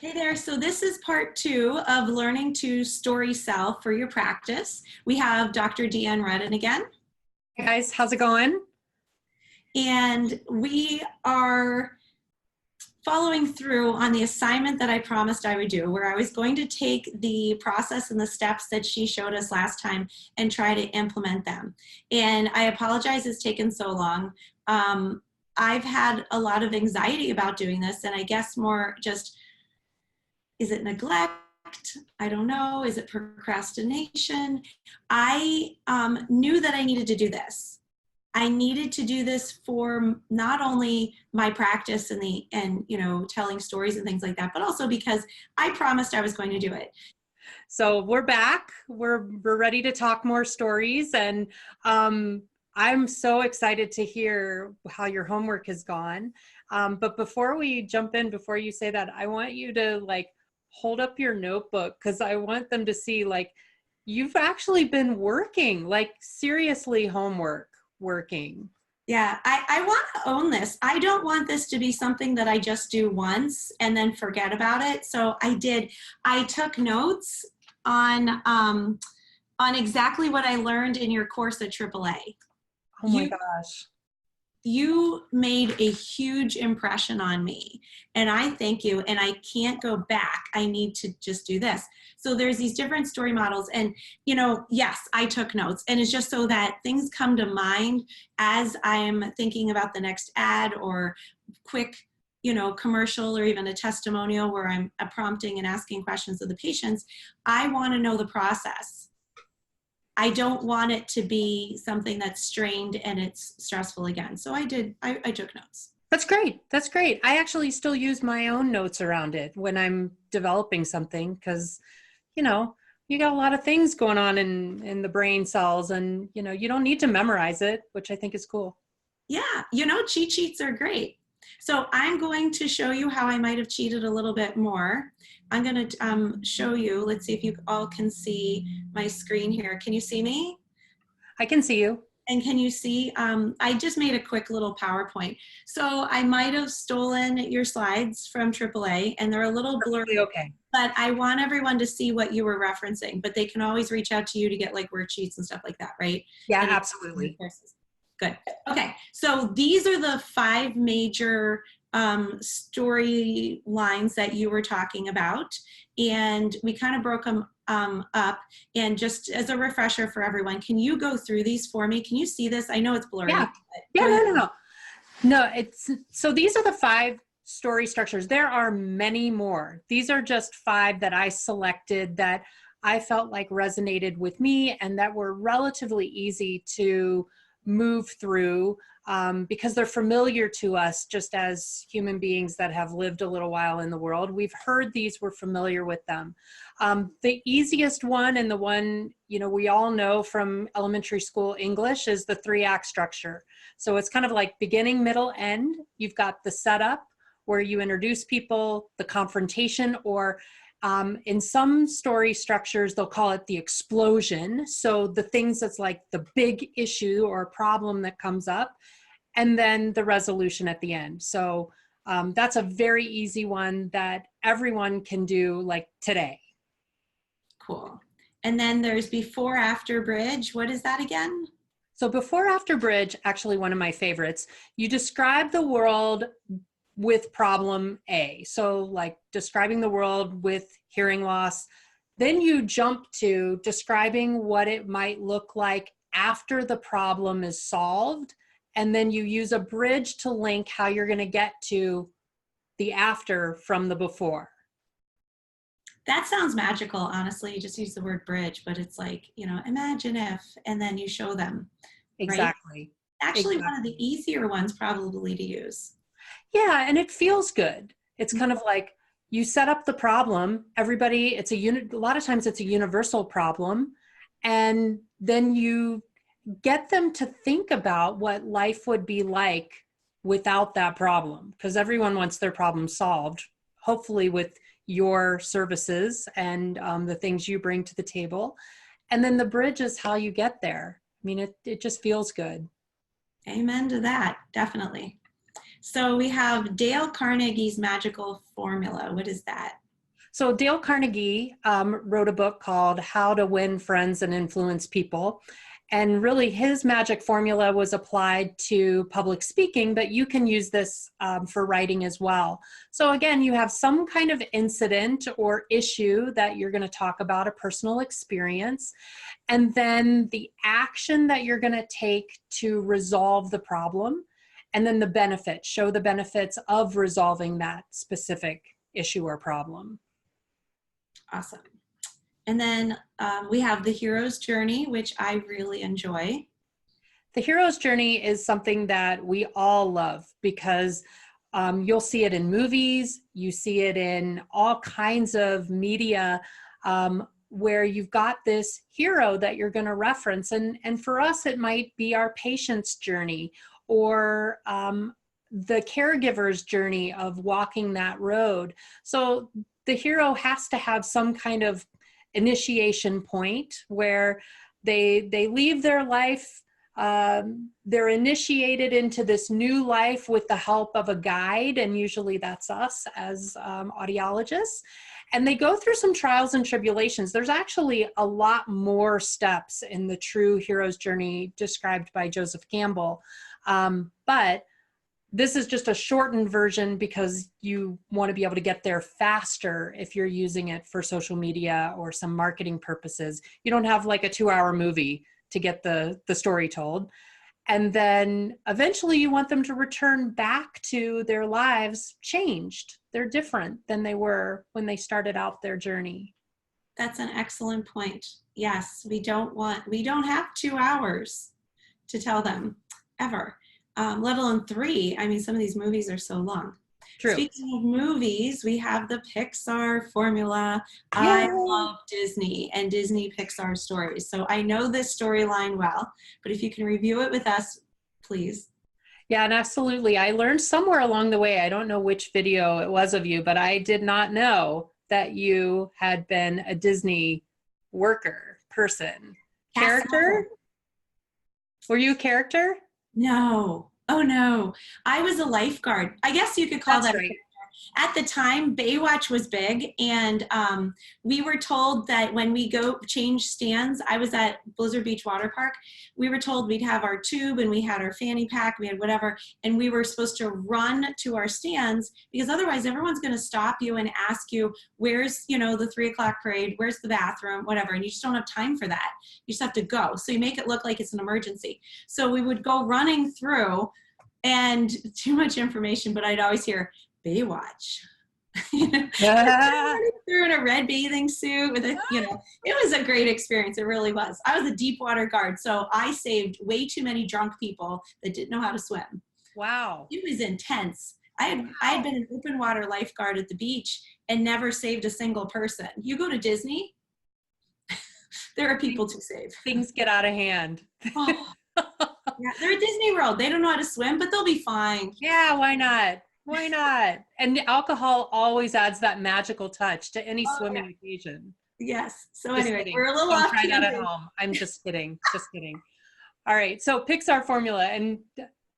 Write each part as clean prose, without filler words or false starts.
Hey there, so this is part 2 of learning to story sell for your practice. We have Dr. Deanne Rudden again, Hey guys, how's it going? and we are following through on the assignment that I promised I would do, where I was going to take the process and the steps that she showed us last time and try to implement them. And I apologize it's taken so long. I've had a lot of anxiety about doing this, and I guess more just, is it neglect? I don't know. Is it procrastination? I knew that I needed to do this. I needed to do this for not only my practice and telling stories and things like that, but also because I promised I was going to do it. So we're back. We're ready to talk more stories, and I'm so excited to hear how your homework has gone. But before we jump in, before you say that, I want you to hold up your notebook because I want them to see you've actually been working, seriously working. Yeah, I want to own this. I don't want this to be something that I just do once and then forget about it. So I took notes on exactly what I learned in your course at AAA. Oh my gosh. You made a huge impression on me, and I thank you, and I can't go back. I need to just do this. So there's these different story models, and yes, I took notes, and it's just so that things come to mind as I'm thinking about the next ad or quick commercial or even a testimonial where I'm prompting and asking questions of the patients. I want to know the process. I don't want it to be something that's strained and it's stressful again. So I took notes. That's great. That's great. I actually still use my own notes around it when I'm developing something because, you got a lot of things going on in the brain cells, and, you don't need to memorize it, which I think is cool. Yeah. Cheat sheets are great. So I'm going to show you how I might have cheated a little bit more. I'm going to show you. Let's see if you all can see my screen here. Can you see me? I can see you. And can you see, I just made a quick little PowerPoint. So I might have stolen your slides from AAA, and they're a little blurry. Okay. But I want everyone to see what you were referencing, but they can always reach out to you to get worksheets and stuff like that, right? Yeah, and absolutely. Good. Okay, so these are the 5 major story lines that you were talking about, and we kind of broke them up. And just as a refresher for everyone, can you go through these for me? Can you see this? I know it's blurry. Yeah. No, so these are the 5 story structures. There are many more. These are just 5 that I selected that I felt like resonated with me and that were relatively easy to move through because they're familiar to us just as human beings that have lived a little while in the world. We've heard these, we're familiar with them. The easiest one, and the one we all know from elementary school English, is the 3-act structure. So it's kind of like beginning, middle, end. You've got the setup where you introduce people, the confrontation, or in some story structures, they'll call it the explosion. So the things that's like the big issue or problem that comes up, and then the resolution at the end. So that's a very easy one that everyone can do today. Cool. And then there's before, after bridge. What is that again? So before, after bridge, actually one of my favorites. You describe the world with problem A. So describing the world with hearing loss. Then you jump to describing what it might look like after the problem is solved. And then you use a bridge to link how you're going to get to the after from the before. That sounds magical, honestly. You just use the word bridge, but it's imagine if, and then you show them. Exactly. Right? Actually, one of the easier ones probably to use. Yeah, and it feels good. It's kind of like you set up the problem. Everybody, a lot of times it's a universal problem, and then you get them to think about what life would be like without that problem, because everyone wants their problem solved, hopefully with your services and the things you bring to the table. And then the bridge is how you get there. I mean, it just feels good. Amen to that, definitely. So we have Dale Carnegie's magical formula. What is that? So Dale Carnegie wrote a book called How to Win Friends and Influence People. And really his magic formula was applied to public speaking, but you can use this for writing as well. So again, you have some kind of incident or issue that you're going to talk about, a personal experience, and then the action that you're going to take to resolve the problem, and then the benefits, show the benefits of resolving that specific issue or problem. Awesome. And then we have the hero's journey, which I really enjoy. The hero's journey is something that we all love because you'll see it in movies, you see it in all kinds of media where you've got this hero that you're going to reference. And for us, it might be our patient's journey or the caregiver's journey of walking that road. So the hero has to have some kind of initiation point where they leave their life, they're initiated into this new life with the help of a guide, and usually that's us as audiologists, and they go through some trials and tribulations. There's actually a lot more steps in the true hero's journey described by Joseph Campbell, but this is just a shortened version because you want to be able to get there faster if you're using it for social media or some marketing purposes. You don't have like a 2-hour movie to get the story told. And then eventually you want them to return back to their lives changed. They're different than they were when they started out their journey. That's an excellent point. Yes, we don't have 2 hours to tell them ever. Let alone 3. I mean, some of these movies are so long. True. Speaking of movies, we have the Pixar formula. Yay. I love Disney and Disney Pixar stories. So I know this storyline well, but if you can review it with us, please. Yeah, and absolutely. I learned somewhere along the way, I don't know which video it was of you, but I did not know that you had been a Disney person. Character? Were you a character? No. Oh, no. I was a lifeguard. I guess you could call That's that. right. At the time, Baywatch was big, and we were told that when we go change stands, I was at Blizzard Beach Water Park, we were told we'd have our tube and we had our fanny pack, we had whatever, and we were supposed to run to our stands because otherwise everyone's going to stop you and ask you, where's, the 3 o'clock parade, where's the bathroom, whatever, and you just don't have time for that. You just have to go. So you make it look like it's an emergency. So we would go running through, and too much information, but I'd always hear, Baywatch. Through in a red bathing suit with a, it was a great experience. It really was. I was a deep water guard, so I saved way too many drunk people that didn't know how to swim. Wow. It was intense. I had been an open water lifeguard at the beach and never saved a single person. You go to Disney, there are people to save. Things get out of hand. Oh. Yeah, they're at Disney World. They don't know how to swim, but they'll be fine. Yeah, why not? Why not? And alcohol always adds that magical touch to any swimming occasion. Yes. So Just anyway, kidding. we're a little Don't off. try that at home. I'm just kidding. Just kidding. All right. So Pixar formula, and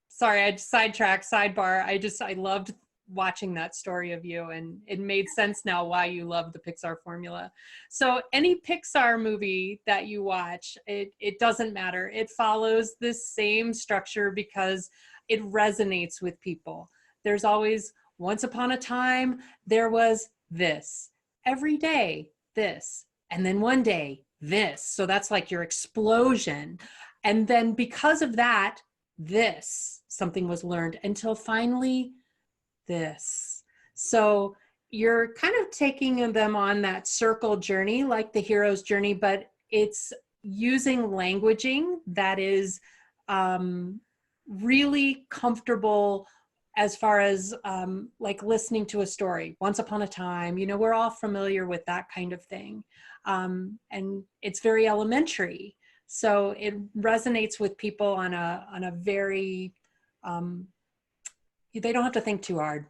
sorry, I sidetracked, sidebar. I loved watching that story of you, and it made sense now why you love the Pixar formula. So any Pixar movie that you watch, it doesn't matter. It follows the same structure because it resonates with people. There's always, once upon a time, there was this. Every day, this. And then one day, this. So that's like your explosion. And then because of that, this, something was learned until finally this. So you're kind of taking them on that circle journey, like the hero's journey, but it's using languaging that is really comfortable as far as like listening to a story. Once upon a time, we're all familiar with that kind of thing. And it's very elementary. So it resonates with people on a very, they don't have to think too hard.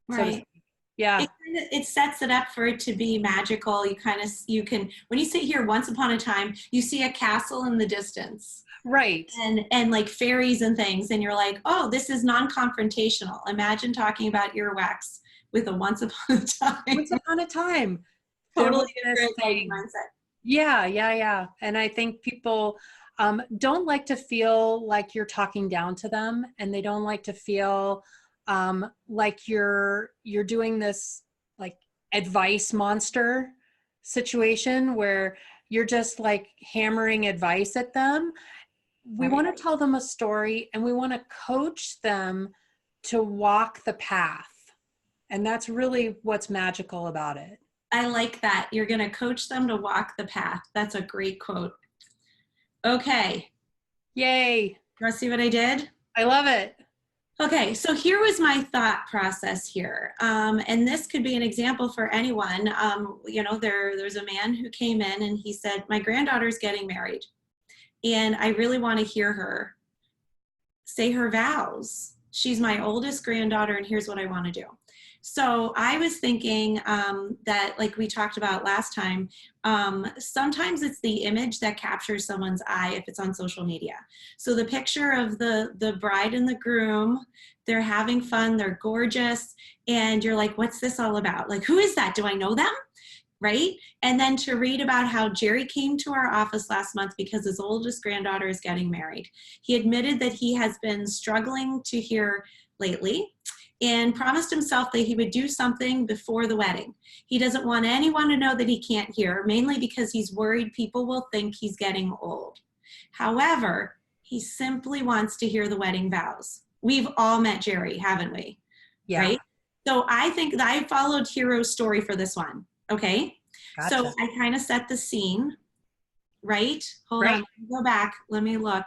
Right. So yeah. It sets it up for it to be magical. You can, when you sit here, once upon a time, you see a castle in the distance. Right. And like fairies and things. And you're like, oh, this is non-confrontational. Imagine talking about earwax with a once upon a time. Once upon a time. There Totally was this different like, thing. mindset. Yeah. And I think people don't like to feel like you're talking down to them, and they don't like to feel like you're doing this like advice monster situation where you're just like hammering advice at them. We want to tell them a story, and we want to coach them to walk the path. And that's really what's magical about it. I like that. You're going to coach them to walk the path. That's a great quote. Okay. Yay. You want to see what I did? I love it. Okay, so here was my thought process here. And this could be an example for anyone. You know, there's a man who came in and he said, my granddaughter's getting married and I really want to hear her say her vows. She's my oldest granddaughter and here's what I want to do. So I was thinking that, like we talked about last time, sometimes it's the image that captures someone's eye if it's on social media. So the picture of the bride and the groom, they're having fun, they're gorgeous, and you're like, what's this all about? Like, who is that? Do I know them? Right? And then to read about how Jerry came to our office last month because his oldest granddaughter is getting married. He admitted that he has been struggling to hear lately, and promised himself that he would do something before the wedding. He doesn't want anyone to know that he can't hear, mainly because he's worried people will think he's getting old. However, he simply wants to hear the wedding vows. We've all met Jerry, haven't we? Yeah. Right? So I think that I followed Hero's story for this one. Okay? Gotcha. So I kind of set the scene, right? Hold on, go back, let me look.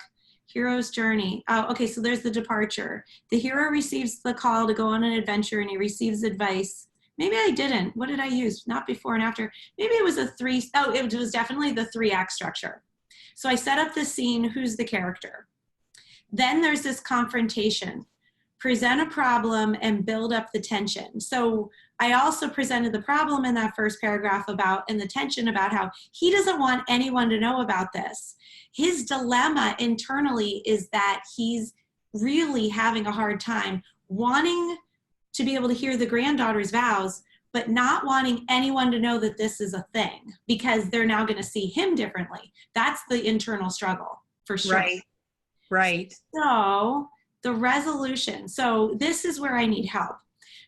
Hero's journey. Oh, okay, so there's the departure. The hero receives the call to go on an adventure and he receives advice. Maybe I didn't. What did I use? Not before and after. Maybe it was it was definitely the 3-act structure. So I set up the scene, who's the character. Then there's this confrontation. Present a problem and build up the tension. So I also presented the problem in that first paragraph and the tension about how he doesn't want anyone to know about this. His dilemma internally is that he's really having a hard time wanting to be able to hear the granddaughter's vows, but not wanting anyone to know that this is a thing because they're now going to see him differently. That's the internal struggle for sure. Right. So the resolution. So this is where I need help.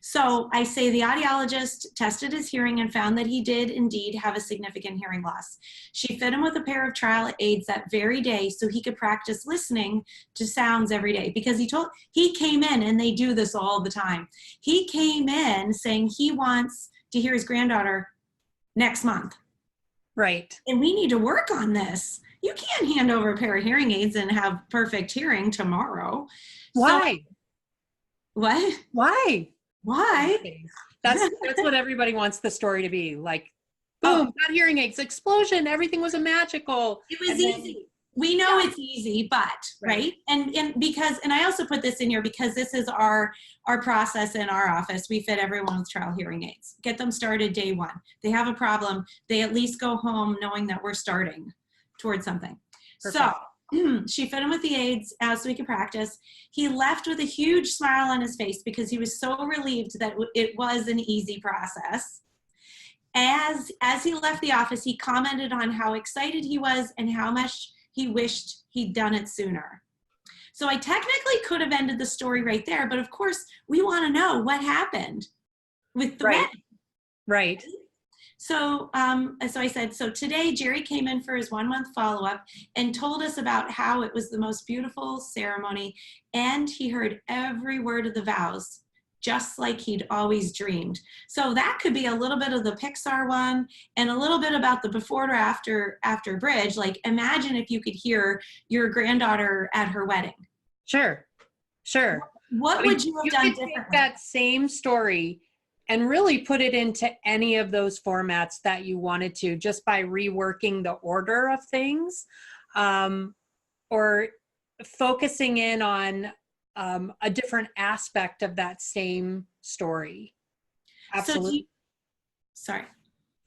So I say the audiologist tested his hearing and found that he did indeed have a significant hearing loss. She fit him with a pair of trial aids that very day so he could practice listening to sounds every day, because he came in, and they do this all the time. He came in saying he wants to hear his granddaughter next month. Right. And we need to work on this. You can't hand over a pair of hearing aids and have perfect hearing tomorrow. Why? So, what? Why? That's what everybody wants the story to be. Like, boom, got hearing aids, explosion, everything was a magical. It was easy. We know it's easy, but right? And I also put this in here because this is our process in our office. We fit everyone with trial hearing aids. Get them started day one. They have a problem, they at least go home knowing that we're starting towards something. Perfect. So she fit him with the aids so he could practice. He left with a huge smile on his face because he was so relieved that it was an easy process. As he left the office, he commented on how excited he was and how much he wished he'd done it sooner. So I technically could have ended the story right there, but of course we want to know what happened with the wedding. Right. So I said, so today Jerry came in for his 1-month follow-up and told us about how it was the most beautiful ceremony, and he heard every word of the vows, just like he'd always dreamed. So that could be a little bit of the Pixar one and a little bit about the before or after bridge. Like, imagine if you could hear your granddaughter at her wedding. Sure. What would you have done differently? Take that same story and really put it into any of those formats that you wanted to, just by reworking the order of things, or focusing in on a different aspect of that same story. Absolutely. Sorry.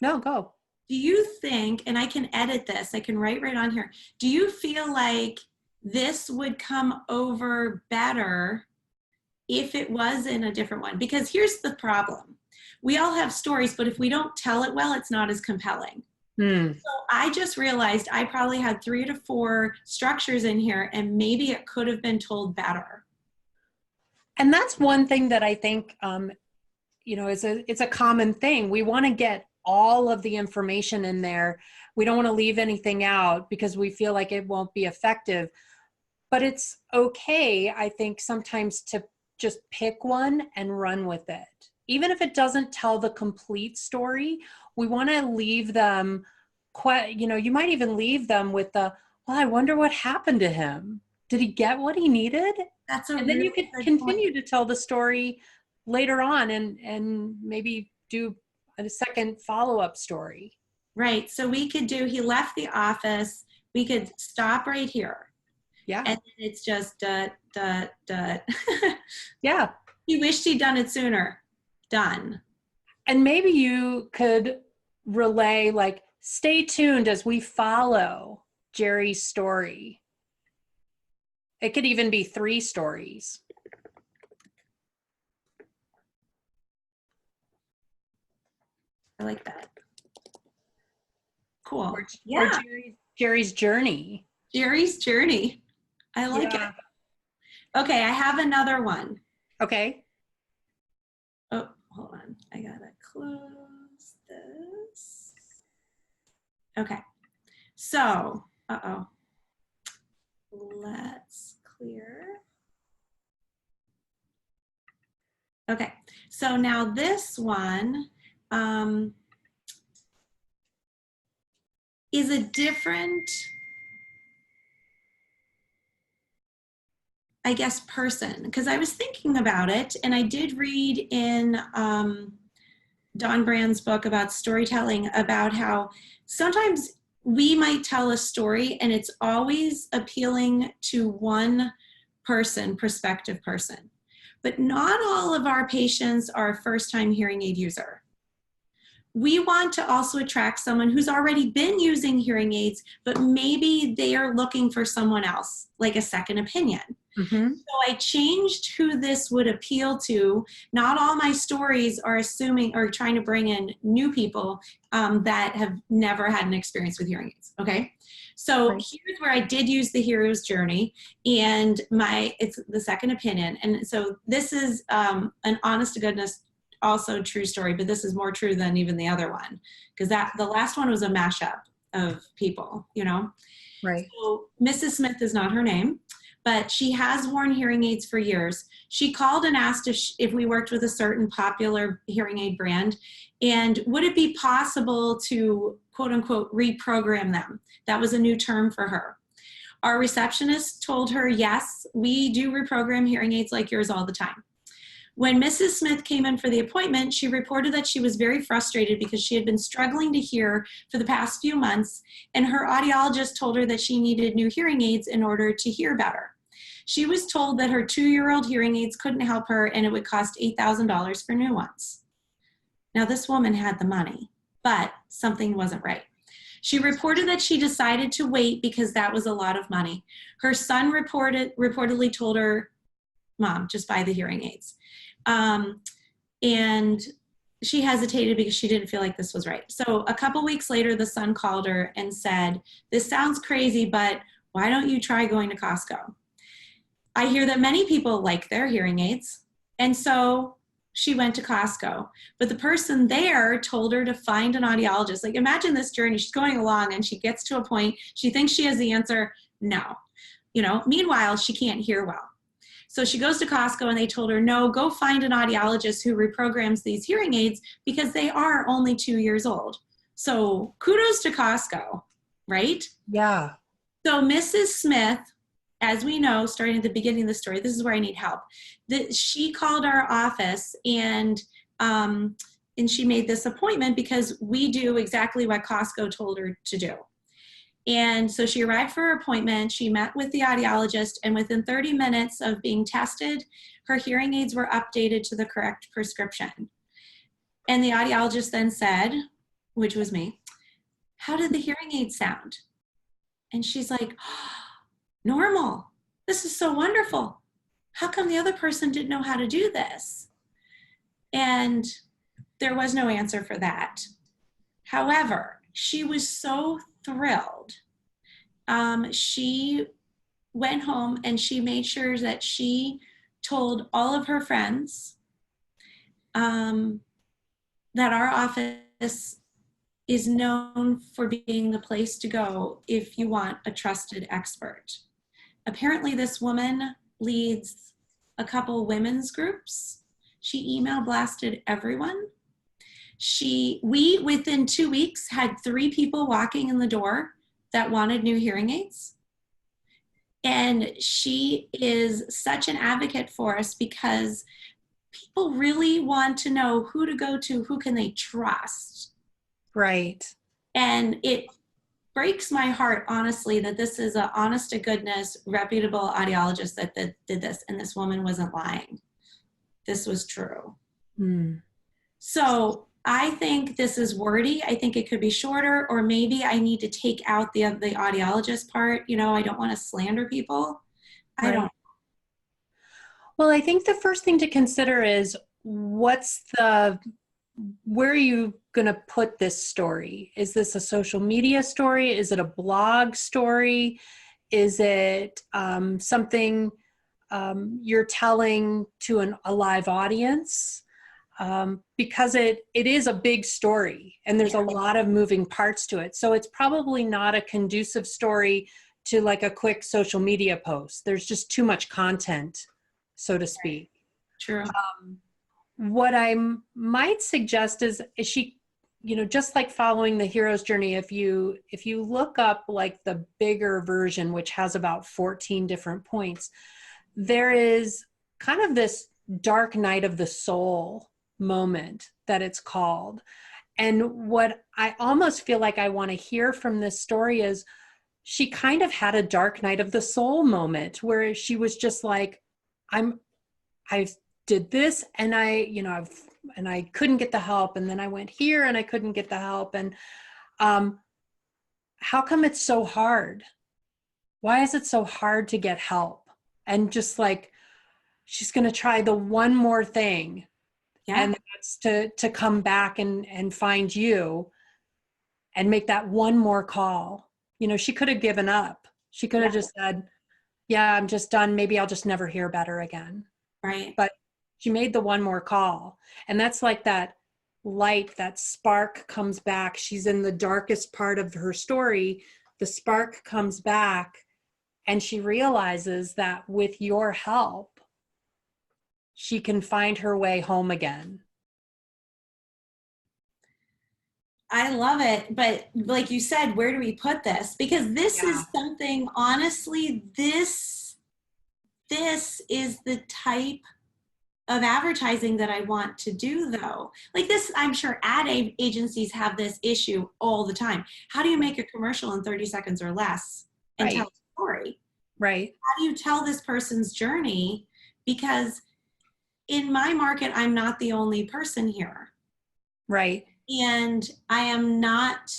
No, go. Do you think, and I can edit this, I can write right on here, do you feel like this would come over better if it was in a different one. Because here's the problem. We all have stories, but if we don't tell it well, it's not as compelling. Hmm. So I just realized I probably had 3 to 4 structures in here, and maybe it could have been told better. And that's one thing that I think, it's a common thing. We want to get all of the information in there. We don't want to leave anything out because we feel like it won't be effective. But it's okay, I think, sometimes to just pick one and run with it. Even if it doesn't tell the complete story, we want to leave them you might even leave them with well, I wonder what happened to him. Did he get what he needed? That's a And then really you could good continue point. to tell the story later on and maybe do a second follow-up story. Right. So we could do, he left the office. We could stop right here. Yeah. And it's just, Yeah. he wished he'd done it sooner. Done. And maybe you could relay, like, stay tuned as we follow Jerry's story. It could even be 3 stories. I like that. Cool. Or Yeah. Jerry's journey. Jerry's journey. I like it. Okay, I have another one. Okay. Oh, hold on. I gotta close this. Okay. So, let's clear. Okay. So now this one is a different, I guess, person, because I was thinking about it, and I did read in Don Brand's book about storytelling about how sometimes we might tell a story and it's always appealing to one person, prospective person. But not all of our patients are a first-time hearing aid user. We want to also attract someone who's already been using hearing aids, but maybe they are looking for someone else, like a second opinion. Mm-hmm. So I changed who this would appeal to. Not all my stories are assuming or trying to bring in new people that have never had an experience with hearing aids. Okay. So Right. here's where I did use the hero's journey, and it's the second opinion. And so this is an honest to goodness, also true story, but this is more true than even the other one, because the last one was a mashup of people, Right. So Mrs. Smith is not her name, but she has worn hearing aids for years. She called and asked if we worked with a certain popular hearing aid brand, and would it be possible to, quote unquote, reprogram them? That was a new term for her. Our receptionist told her, yes, we do reprogram hearing aids like yours all the time. When Mrs. Smith came in for the appointment, she reported that she was very frustrated because she had been struggling to hear for the past few months, and her audiologist told her that she needed new hearing aids in order to hear better. She was told that her 2-year-old hearing aids couldn't help her and it would cost $8,000 for new ones. Now, this woman had the money, but something wasn't right. She reported that she decided to wait because that was a lot of money. Her son reportedly told her, Mom, just buy the hearing aids. And she hesitated because she didn't feel like this was right. So a couple weeks later, the son called her and said, this sounds crazy, but why don't you try going to Costco? I hear that many people like their hearing aids. And so she went to Costco. But the person there told her to find an audiologist. Like, imagine this journey. She's going along and she gets to a point. She thinks she has the answer. No. Meanwhile, she can't hear well. So she goes to Costco and they told her, no, go find an audiologist who reprograms these hearing aids because they are only 2 years old. So kudos to Costco, right? Yeah. So Mrs. Smith, as we know, starting at the beginning of the story, this is where I need help. She called our office and she made this appointment because we do exactly what Costco told her to do. And so she arrived for her appointment, she met with the audiologist, and within 30 minutes of being tested, her hearing aids were updated to the correct prescription. And the audiologist then said, which was me, how did the hearing aids sound? And she's like, oh, normal. This is so wonderful. how come the other person didn't know how to do this? And there was no answer for that. However, she was so thrilled. She went home and she made sure that she told all of her friends that our office is known for being the place to go if you want a trusted expert. Apparently, this woman leads a couple women's groups. She email blasted everyone. We within 2 weeks had 3 people walking in the door that wanted new hearing aids. And she is such an advocate for us because people really want to know who to go to, who can they trust. Right. And it breaks my heart, honestly, that this is an honest to goodness, reputable audiologist that did this, and this woman wasn't lying. This was true. So I think this is wordy. I think it could be shorter, or maybe I need to take out the audiologist part. You know, I don't want to slander people. I don't. Well, I think the first thing to consider is where are you going to put this story? Is this a social media story? Is it a blog story? Is it something you're telling to a live audience? Because it is a big story and there's a lot of moving parts to it. So it's probably not a conducive story to like a quick social media post. There's just too much content, so to speak. True. What I might suggest is she, you know, just like following the hero's journey, if you look up like the bigger version, which has about 14 different points, there is kind of this dark night of the soul moment that it's called. And what I almost feel like I want to hear from this story is she kind of had a dark night of the soul moment where she was just like, I did this and I couldn't get the help. And then I went here and I couldn't get the help. And how come it's so hard? Why is it so hard to get help? And just like, she's going to try the one more thing. Yeah. And that's to come back and find you and make that one more call. You know, she could have given up. She could have just said, yeah, I'm just done. Maybe I'll just never hear better again. Right. But she made the one more call. And that's like that light, that spark comes back. She's in the darkest part of her story. The spark comes back and she realizes that with your help, she can find her way home again. I love it. But like you said, where do we put this? Because this is something, honestly, this is the type of advertising that I want to do, though. Like this, I'm sure ad agencies have this issue all the time. How do you make a commercial in 30 seconds or less and tell a story? Right. How do you tell this person's journey? Because in my market, I'm not the only person here. Right. And I am not,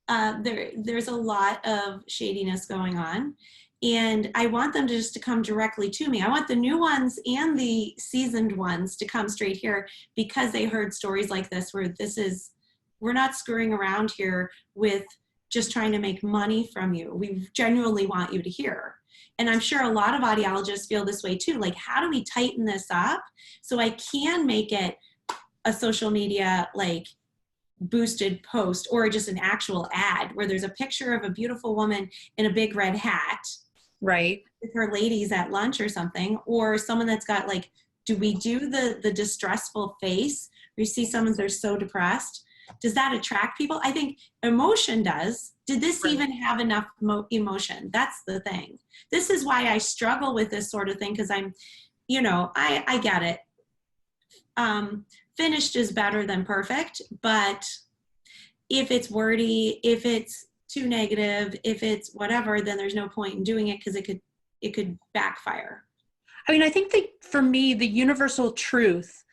there's a lot of shadiness going on. And I want them to come directly to me. I want the new ones and the seasoned ones to come straight here because they heard stories like this where we're not screwing around here with just trying to make money from you. We genuinely want you to hear. And I'm sure a lot of audiologists feel this way too. Like, how do we tighten this up so I can make it a social media, like, boosted post or just an actual ad where there's a picture of a beautiful woman in a big red hat, right, with her ladies at lunch or something, or someone that's got like, do we do the distressful face where you see someone they're so depressed? Does that attract people? I think emotion does. Did this even have enough emotion? That's the thing. This is why I struggle with this sort of thing, because I'm, I get it. Finished is better than perfect, but if it's wordy, if it's too negative, if it's whatever, then there's no point in doing it because it could backfire. I mean, I think for me, the universal truth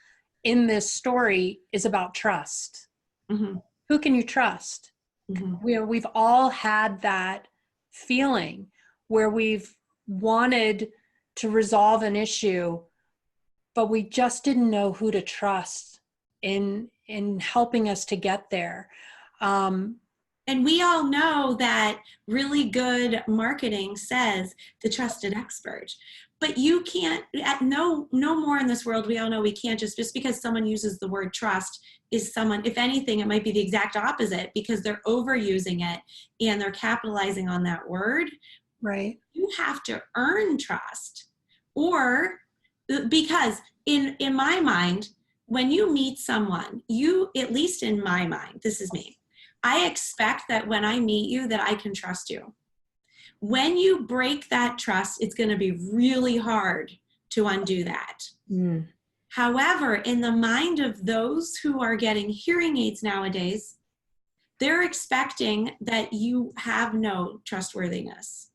in this story is about trust. Mm-hmm. Who can you trust? Mm-hmm. We've all had that feeling where we've wanted to resolve an issue, but we just didn't know who to trust in helping us to get there. And we all know that really good marketing says the trusted expert. But you can't, no more in this world, we all know we can't just because someone uses the word trust is someone, if anything, it might be the exact opposite because they're overusing it and they're capitalizing on that word. Right. You have to earn trust. Or because in my mind, when you meet someone, you, at least in my mind, this is me, I expect that when I meet you that I can trust you. When you break that trust, it's going to be really hard to undo that. Mm. However, in the mind of those who are getting hearing aids nowadays, they're expecting that you have no trustworthiness,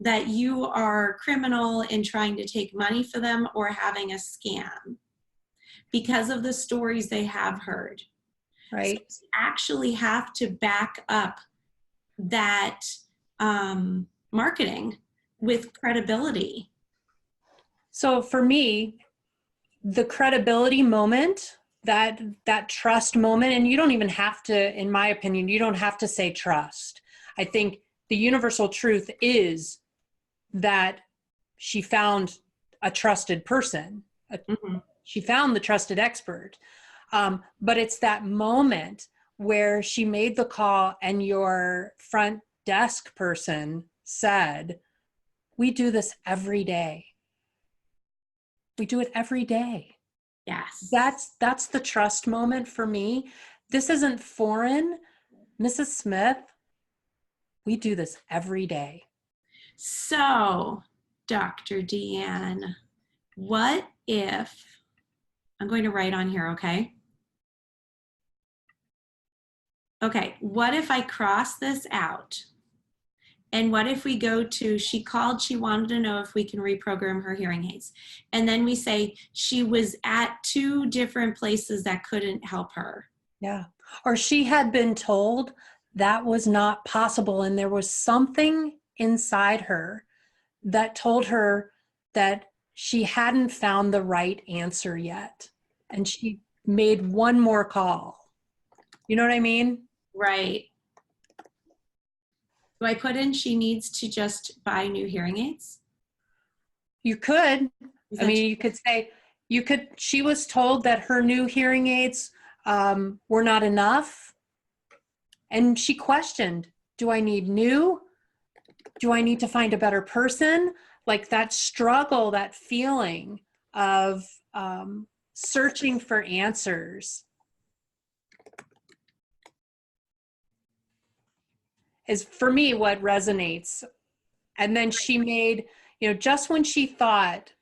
that you are criminal in trying to take money for them or having a scam because of the stories they have heard. Right. So you actually have to back up that marketing with credibility. So for me, the credibility moment, that trust moment, and you don't even have to, in my opinion, you don't have to say trust. I think the universal truth is that she found a trusted person. She found the trusted expert. But it's that moment where she made the call and your front desk person said, we do this every day. We do it every day. Yes. That's the trust moment for me. This isn't foreign. Mrs. Smith, we do this every day. So, Dr. Deanne, what if, I'm going to write on here, okay? Okay, what if I cross this out? And what if we go to, she called, she wanted to know if we can reprogram her hearing aids. And then we say she was at 2 different places that couldn't help her. Yeah. Or she had been told that was not possible. And there was something inside her that told her that she hadn't found the right answer yet. And she made one more call. You know what I mean? Right. Do I put in she needs to just buy new hearing aids? You could. I mean, you could say, she was told that her new hearing aids were not enough. And she questioned, do I need new? Do I need to find a better person? Like that struggle, that feeling of searching for answers is for me what resonates. And then she made, just when she thought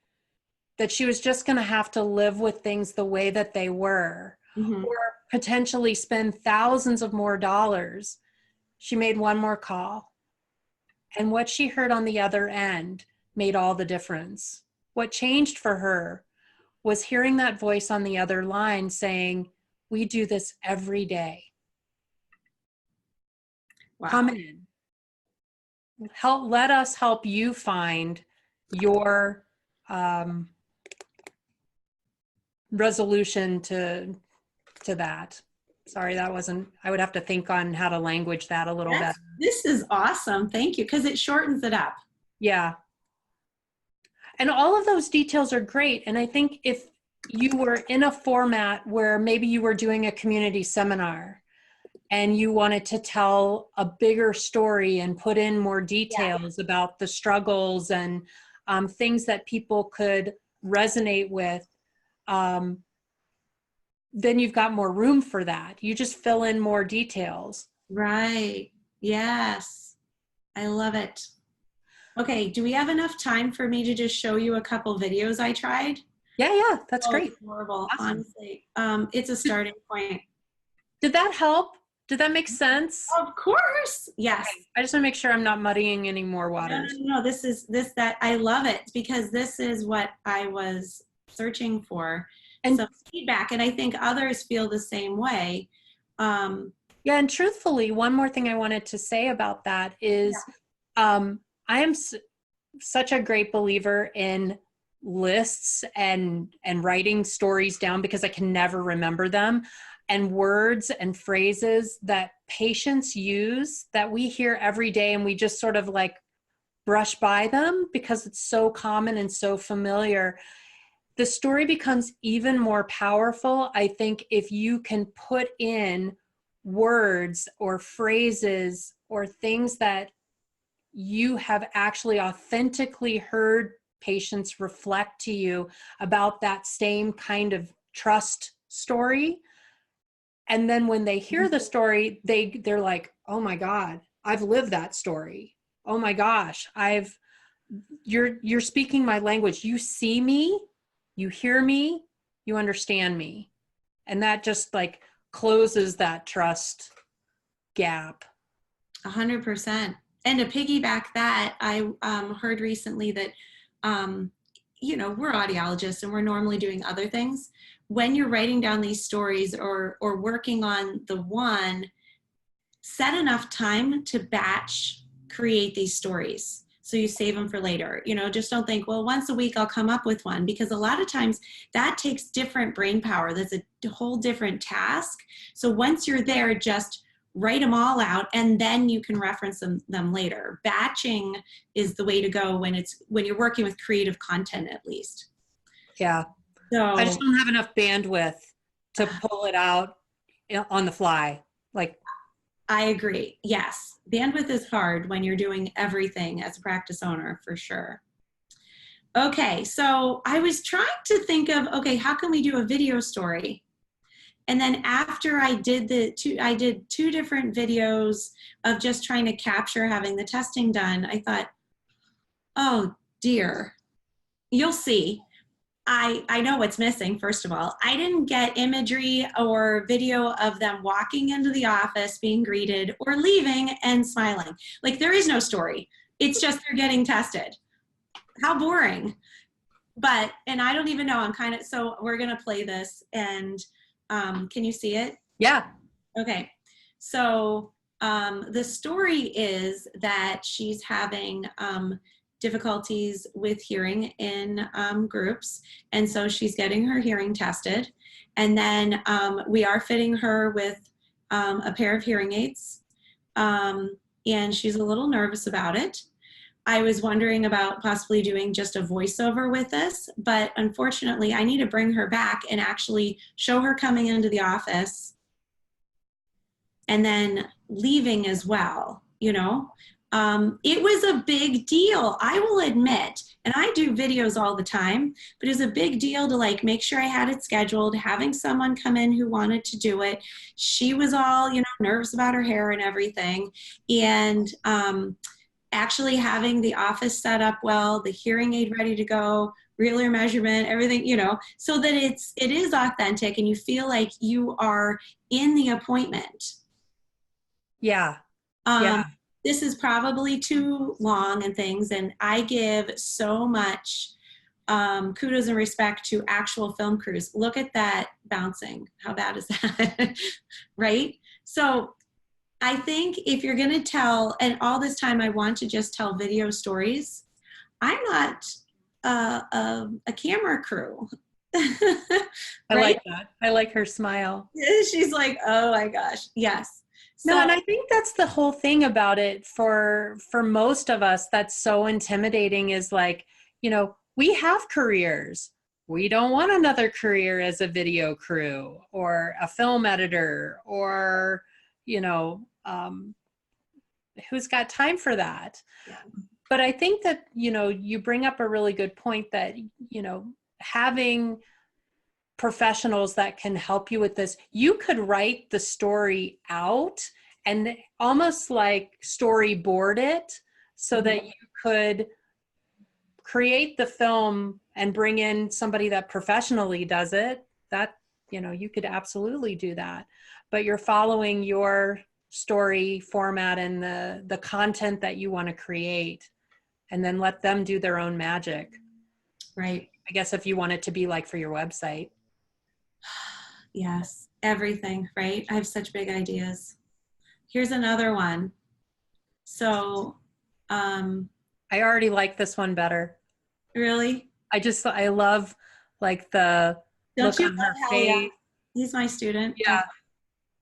that she was just going to have to live with things the way that they were, or potentially spend thousands of more dollars, she made one more call. And what she heard on the other end made all the difference. What changed for her was hearing that voice on the other line saying, we do this every day. Wow. Come in. Let us help you find your resolution to that. Sorry, that wasn't, I would have to think on how to language that a little bit. This is awesome. Thank you. Because it shortens it up. Yeah. And all of those details are great. And I think if you were in a format where maybe you were doing a community seminar and you wanted to tell a bigger story and put in more details about the struggles and things that people could resonate with, then you've got more room for that. You just fill in more details. Right. Yes. I love it. Okay. Do we have enough time for me to just show you a couple videos I tried? Yeah. That's great. Horrible. Awesome. Honestly. It's a starting point. Did that help? Did that make sense? Of course. Yes. Okay. I just want to make sure I'm not muddying any more waters. No. That I love it because this is what I was searching for. And some feedback. And I think others feel the same way. Yeah. And truthfully, one more thing I wanted to say about that is such a great believer in lists and writing stories down because I can never remember them, and words and phrases that patients use that we hear every day and we just sort of like brush by them because it's so common and so familiar. The story becomes even more powerful, I think, if you can put in words or phrases or things that you have actually authentically heard patients reflect to you about that same kind of trust story. And then when they hear the story, they're like, oh my God, I've lived that story. Oh my gosh, you're speaking my language. You see me, you hear me, you understand me. And that just like closes that trust gap. 100%. And to piggyback that, I heard recently that, we're audiologists and we're normally doing other things. When you're writing down these stories or working on the one, set enough time to batch create these stories. So you save them for later. Just don't think, well, once a week I'll come up with one, because a lot of times that takes different brain power. That's a whole different task. So once you're there, just write them all out and then you can reference them later. Batching is the way to go when you're working with creative content, at least. Yeah. So I just don't have enough bandwidth to pull it out on the fly. Like, I agree. Yes. Bandwidth is hard when you're doing everything as a practice owner, for sure. Okay. So I was trying to think of, okay, how can we do a video story? And then after I did two different videos of just trying to capture having the testing done, I thought, oh dear, you'll see. I know what's missing, first of all. I didn't get imagery or video of them walking into the office, being greeted, or leaving and smiling. Like, there is no story. It's just they're getting tested. How boring. And I don't even know, so we're going to play this, and can you see it? yeah. Okay. So the story is that she's having difficulties with hearing in groups. And so she's getting her hearing tested. And then we are fitting her with a pair of hearing aids. And she's a little nervous about it. I was wondering about possibly doing just a voiceover with this, but unfortunately I need to bring her back and actually show her coming into the office and then leaving as well, It was a big deal, I will admit, and I do videos all the time, but it was a big deal to make sure I had it scheduled, having someone come in who wanted to do it. She was all, nervous about her hair and everything. And actually having the office set up well, the hearing aid ready to go, real-ear measurement, everything, so that it is authentic and you feel like you are in the appointment. Yeah. Yeah. This is probably too long and things, and I give so much kudos and respect to actual film crews. Look at that bouncing. How bad is that? Right? So I think if you're going to tell, and all this time I want to just tell video stories, I'm not a camera crew. Right? I like that. I like her smile. She's like, oh my gosh, yes. No, and I think that's the whole thing about it for most of us that's so intimidating is we have careers. We don't want another career as a video crew or a film editor or, who's got time for that? Yeah. But I think that, you bring up a really good point that, having professionals that can help you with this, you could write the story out and almost like storyboard it so that you could create the film and bring in somebody that professionally does it. That, you could absolutely do that, but you're following your story format and the content that you want to create, and then let them do their own magic. Right. I guess if you want it to be like for your website. Yes, everything, right? I have such big ideas. Here's another one. So I already like this one better. Really? I love like the Don't look you on love her Hell Yeah? face. He's my student. Yeah,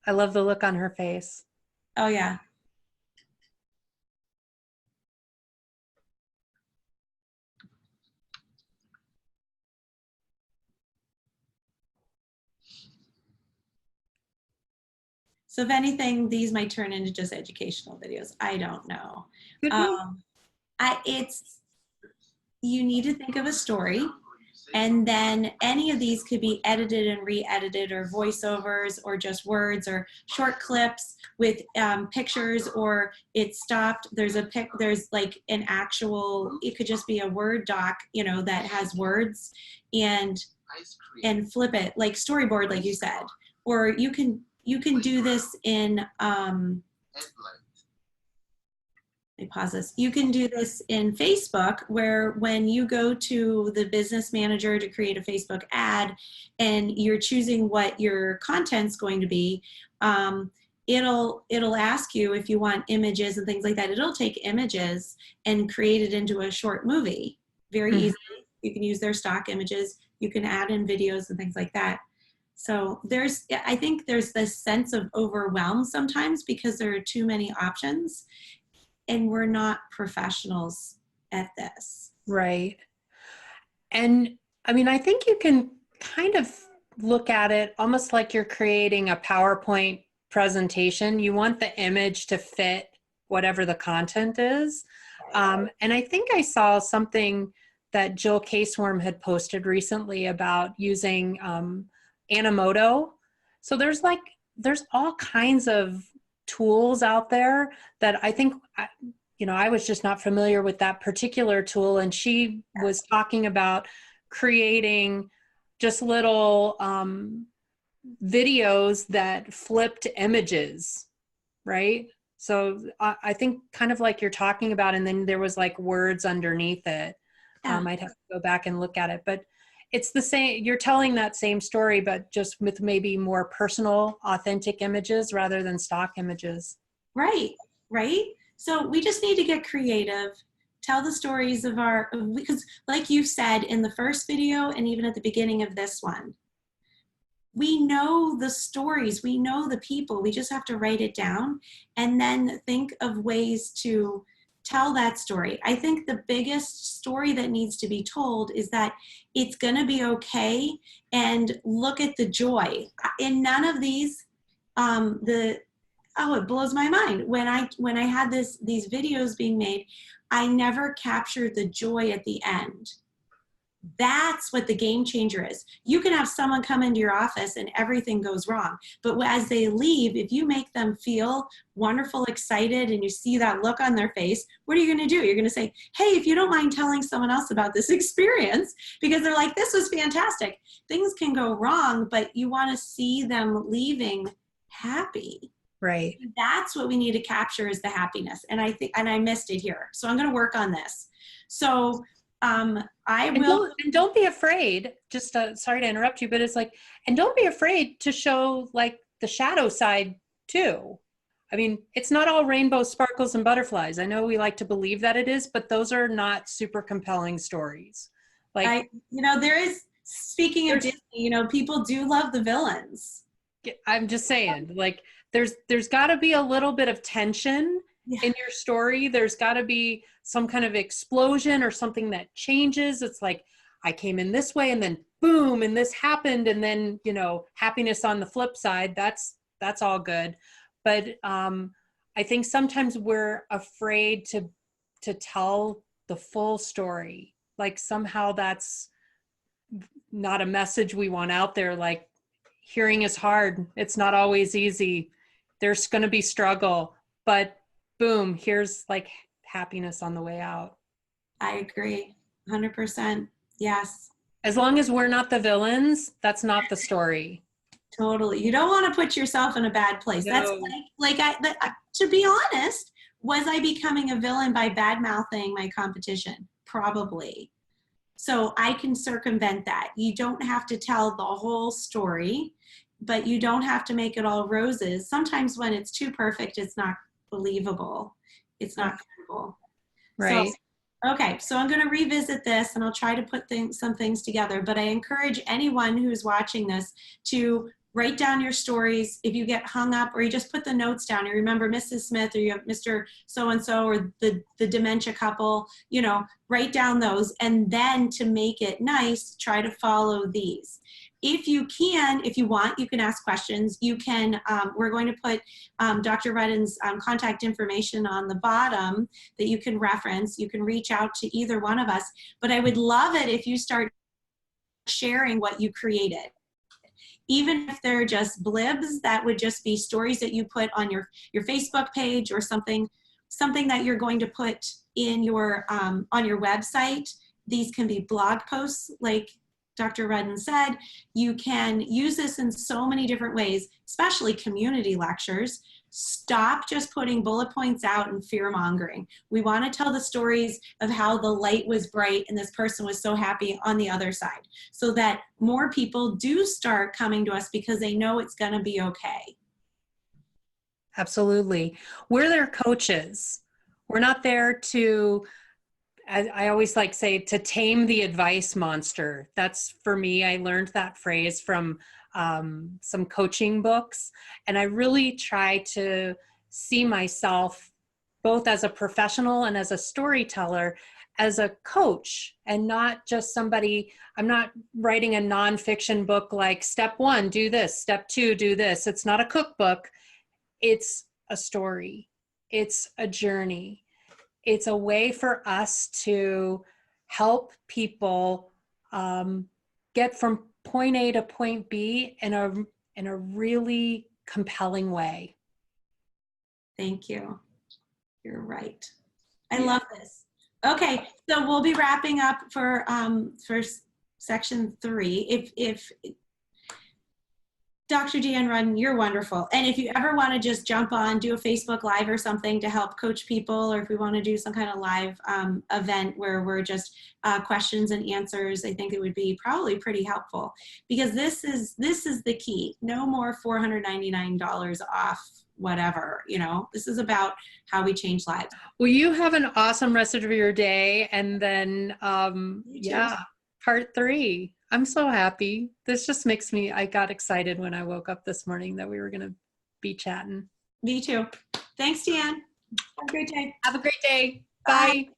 I love the look on her face. Oh yeah. So if anything, these might turn into just educational videos. I don't know. Could be. It's you need to think of a story, and then any of these could be edited and re-edited, or voiceovers, or just words, or short clips with pictures, or it's stopped. There's like an actual. It could just be a Word doc, that has words, and flip it like storyboard, like you said, or you can do this in. Let me pause this. You can do this in Facebook, where when you go to the business manager to create a Facebook ad and you're choosing what your content's going to be, it'll ask you if you want images and things like that. It'll take images and create it into a short movie very Mhm. easily. You can use their stock images. You can add in videos and things like that. So I think there's this sense of overwhelm sometimes because there are too many options, and we're not professionals at this. Right. And I mean, I think you can kind of look at it almost like you're creating a PowerPoint presentation. You want the image to fit whatever the content is. And I think I saw something that Jill Caseworm had posted recently about using Animoto. So there's all kinds of tools out there that I think I was just not familiar with that particular tool. And she was talking about creating just little videos that flipped images, right? So I think kind of like you're talking about, and then there was like words underneath it. Yeah. I'd have to go back and look at it, but it's the same. You're telling that same story, but just with maybe more personal, authentic images rather than stock images. Right, right. So we just need to get creative, tell the stories because like you said in the first video and even at the beginning of this one, we know the stories, we know the people, we just have to write it down and then think of ways to tell that story. I think the biggest story that needs to be told is that it's going to be okay, and look at the joy. In none of these, it blows my mind. When I had these videos being made, I never captured the joy at the end. That's what the game changer is. You can have someone come into your office and everything goes wrong, but as they leave, if you make them feel wonderful, excited, and you see that look on their face, what are you going to do? You're going to say, hey, if you don't mind telling someone else about this experience, because they're like, this was fantastic. Things can go wrong, but you want to see them leaving happy. Right. That's what we need to capture, is the happiness. And I missed it here. So I'm going to work on this. So I will. And don't be afraid, just sorry to interrupt you, but it's like, and don't be afraid to show like the shadow side too. I mean, it's not all rainbow sparkles and butterflies. I know we like to believe that it is, but those are not super compelling stories. Like, there is, speaking of Disney, people do love the villains. I'm just saying, like, there's got to be a little bit of tension in your story. There's got to be some kind of explosion or something that changes. It's like, I came in this way and then boom, and this happened, and then happiness on the flip side. That's all good, but I think sometimes we're afraid to tell the full story. Like somehow that's not a message we want out there. Like, hearing is hard. It's not always easy. There's going to be struggle, but boom, here's like happiness on the way out. I agree. 100%. Yes. As long as we're not the villains, that's not the story. Totally. You don't want to put yourself in a bad place. No. That's to be honest, was I becoming a villain by bad mouthing my competition? Probably. So I can circumvent that. You don't have to tell the whole story, but you don't have to make it all roses. Sometimes when it's too perfect, it's not believable. It's not credible. Right. So Okay, so I'm going to revisit this and I'll try to put some things together, but I encourage anyone who's watching this to write down your stories. If you get hung up or you just put the notes down, you remember Mrs. Smith or you have Mr. So-and-so or the dementia couple, you know, write down those, and then to make it nice, try to follow these. If you can, if you want, you can ask questions. You can, we're going to put Dr. Rudden's contact information on the bottom that you can reference. You can reach out to either one of us, but I would love it if you start sharing what you created. Even if they're just blibs, that would just be stories that you put on your Facebook page or something that you're going to put in your on your website. These can be blog posts, like Dr. Rudden said. You can use this in so many different ways, especially community lectures. Stop just putting bullet points out and fear mongering. We want to tell the stories of how the light was bright and this person was so happy on the other side, so that more people do start coming to us because they know it's going to be okay. Absolutely. We're their coaches. We're not there to, I always like say, to tame the advice monster. That's, for me, I learned that phrase from some coaching books. And I really try to see myself both as a professional and as a storyteller, as a coach, and not just somebody. I'm not writing a nonfiction book like step 1, do this, step 2, do this. It's not a cookbook. It's a story. It's a journey. It's a way for us to help people get from point A to point B in a really compelling way. Thank you. You're right. I love this. Okay, so we'll be wrapping up for section 3. If Dr. Deanne Rudden, you're wonderful. And if you ever want to just jump on, do a Facebook Live or something to help coach people, or if we want to do some kind of live event where we're just questions and answers, I think it would be probably pretty helpful, because this is the key. No more $499 off whatever, you know. This is about how we change lives. Well, you have an awesome rest of your day, and then part 3. I'm so happy. This just makes me, I got excited when I woke up this morning that we were going to be chatting. Me too. Thanks, Deanne. Have a great day. Have a great day. Bye. Bye.